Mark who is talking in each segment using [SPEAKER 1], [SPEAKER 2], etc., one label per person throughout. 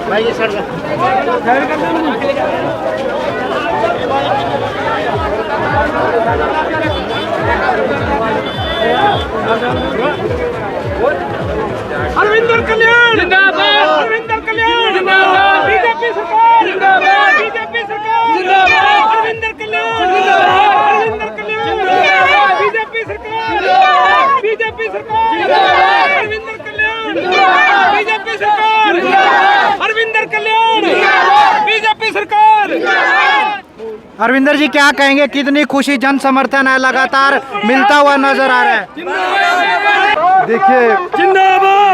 [SPEAKER 1] भाई ये सर
[SPEAKER 2] अरविंदर कल्याण जिंदाबाद, अरविंदर कल्याण जिंदाबाद, बीजेपी सरकार जिंदाबाद, बीजेपी सरकार जिंदाबाद, अरविंदर कल्याण जिंदाबाद, अरविंदर कल्याण जिंदाबाद, बीजेपी सरकार जिंदाबाद, बीजेपी सरकार जिंदाबाद, अरविंदर कल्याण जिंदाबाद, बीजेपी सरकार जिंदाबाद, अरविंदर कल्याण जिंदाबाद, बीजेपी सरकार जिंदाबाद।
[SPEAKER 3] अरविंदर जी क्या कहेंगे, कितनी खुशी जन समर्थन है लगातार मिलता हुआ नजर आ रहा है?
[SPEAKER 4] देखिए,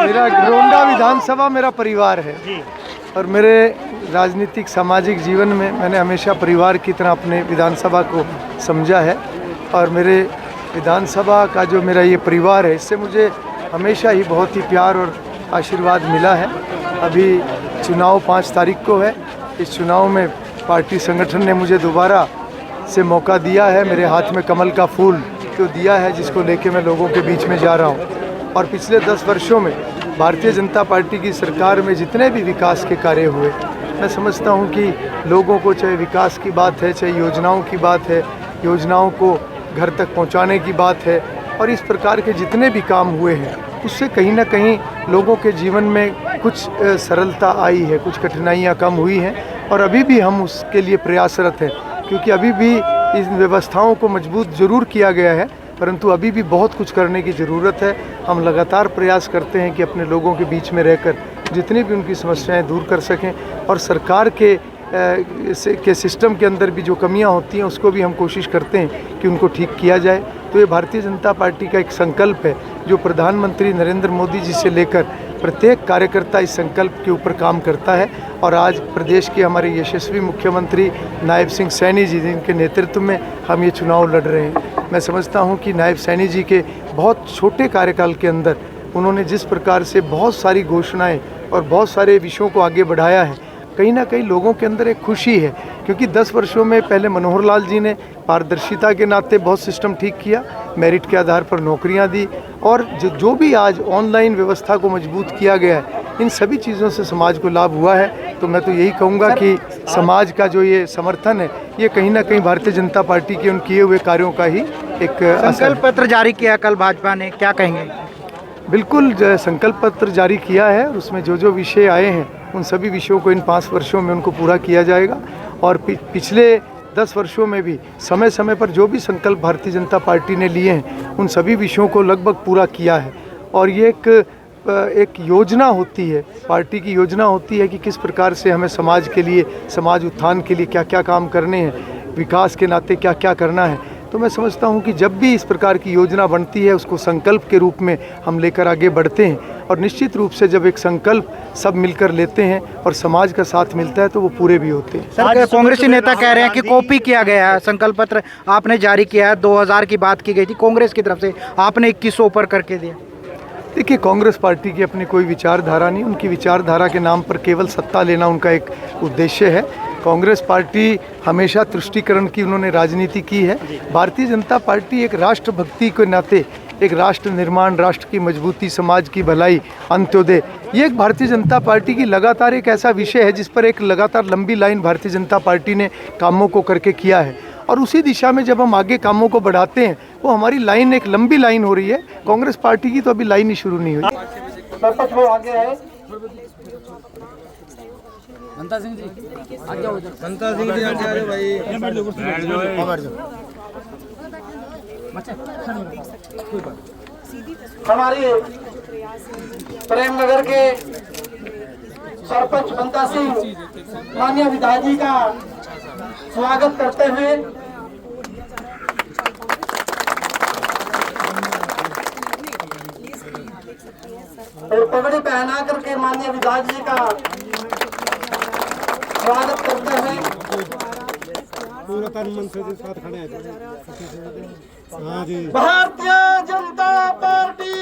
[SPEAKER 4] मेरा गोंडा विधानसभा मेरा परिवार है और मेरे राजनीतिक सामाजिक जीवन में मैंने हमेशा परिवार की तरह अपने विधानसभा को समझा है और मेरे विधानसभा का जो मेरा ये परिवार है इससे मुझे हमेशा ही बहुत ही प्यार और आशीर्वाद मिला है। अभी चुनाव 5 तारीख को है। इस चुनाव में पार्टी संगठन ने मुझे दोबारा से मौका दिया है। मेरे हाथ में कमल का फूल तो दिया है जिसको लेके मैं लोगों के बीच में जा रहा हूँ। और पिछले 10 वर्षों में भारतीय जनता पार्टी की सरकार में जितने भी विकास के कार्य हुए, मैं समझता हूँ कि लोगों को चाहे विकास की बात है, चाहे योजनाओं की बात है, योजनाओं को घर तक पहुँचाने की बात है और इस प्रकार के जितने भी काम हुए हैं उससे कहीं ना कहीं लोगों के जीवन में कुछ सरलता आई है, कुछ कठिनाइयाँ कम हुई हैं और अभी भी हम उसके लिए प्रयासरत हैं, क्योंकि अभी भी इन व्यवस्थाओं को मजबूत जरूर किया गया है परंतु अभी भी बहुत कुछ करने की ज़रूरत है। हम लगातार प्रयास करते हैं कि अपने लोगों के बीच में रहकर जितनी भी उनकी समस्याएं दूर कर सकें और सरकार के सिस्टम के अंदर भी जो कमियां होती हैं उसको भी हम कोशिश करते हैं कि उनको ठीक किया जाए। तो ये भारतीय जनता पार्टी का एक संकल्प है जो प्रधानमंत्री नरेंद्र मोदी जी से लेकर प्रत्येक कार्यकर्ता इस संकल्प के ऊपर काम करता है। और आज प्रदेश के हमारे यशस्वी मुख्यमंत्री नायब सिंह सैनी जी जिनके नेतृत्व में हम ये चुनाव लड़ रहे हैं। मैं समझता हूँ कि नायब सैनी जी के बहुत छोटे कार्यकाल के अंदर उन्होंने जिस प्रकार से बहुत सारी घोषणाएँ और बहुत सारे विषयों को आगे बढ़ाया है, कहीं ना कहीं लोगों के अंदर एक खुशी है, क्योंकि 10 वर्षों में पहले मनोहर लाल जी ने पारदर्शिता के नाते बहुत सिस्टम ठीक किया, मेरिट के आधार पर नौकरियां दी और जो भी आज ऑनलाइन व्यवस्था को मजबूत किया गया है, इन सभी चीज़ों से समाज को लाभ हुआ है। तो मैं तो यही कहूँगा कि समाज का जो ये समर्थन है ये कहीं ना कहीं भारतीय जनता पार्टी के उन किए हुए कार्यों का ही एक
[SPEAKER 3] संकल्प पत्र जारी किया कल भाजपा ने, क्या कहेंगे?
[SPEAKER 4] बिल्कुल संकल्प पत्र जारी किया है और उसमें जो जो विषय आए हैं उन सभी विषयों को इन 5 वर्षों में उनको पूरा किया जाएगा। और पिछले 10 वर्षों में भी समय समय पर जो भी संकल्प भारतीय जनता पार्टी ने लिए हैं उन सभी विषयों को लगभग पूरा किया है। और ये एक योजना होती है, पार्टी की योजना होती है कि किस प्रकार से हमें समाज के लिए, समाज उत्थान के लिए क्या क्या काम करने हैं, विकास के नाते क्या क्या करना है। तो मैं समझता हूँ कि जब भी इस प्रकार की योजना बनती है उसको संकल्प के रूप में हम लेकर आगे बढ़ते हैं और निश्चित रूप से जब एक संकल्प सब मिलकर लेते हैं और समाज का साथ मिलता है तो वो पूरे भी होते हैं।
[SPEAKER 3] सर, कांग्रेसी नेता कह रहे हैं कि कॉपी किया गया है, संकल्प पत्र आपने जारी किया है, 2000 की बात की गई थी कांग्रेस की तरफ से, आपने 2100 पर करके दिया।
[SPEAKER 4] देखिए, कांग्रेस पार्टी की अपनी कोई विचारधारा नहीं, उनकी विचारधारा के नाम पर केवल सत्ता लेना उनका एक उद्देश्य है। कांग्रेस पार्टी हमेशा तुष्टीकरण की उन्होंने राजनीति की है। भारतीय जनता पार्टी एक राष्ट्रभक्ति के नाते, एक राष्ट्र निर्माण, राष्ट्र की मजबूती, समाज की भलाई, अंत्योदय, ये एक भारतीय जनता पार्टी की लगातार एक ऐसा विषय है जिस पर एक लगातार लंबी लाइन भारतीय जनता पार्टी ने कामों को करके किया है और उसी दिशा में जब हम आगे कामों को बढ़ाते हैं वो हमारी लाइन एक लंबी लाइन हो रही है। कांग्रेस पार्टी की तो अभी लाइन ही शुरू नहीं हुई।
[SPEAKER 5] मनता सिंह जी आगे हो जाओ,
[SPEAKER 1] मनता सिंह जी आगे आ जाओ भाई, बैठ जाओ।
[SPEAKER 6] हमारे प्रेम नगर के सरपंच मनता सिंह माननीय विधायक जी का स्वागत करते हुए और पगड़ी पहना करके माननीय विधायक जी का स्वागत करते हुए
[SPEAKER 7] पूरा तन मन से साथ खड़े हैं। हाँ जी,
[SPEAKER 6] भारतीय जनता पार्टी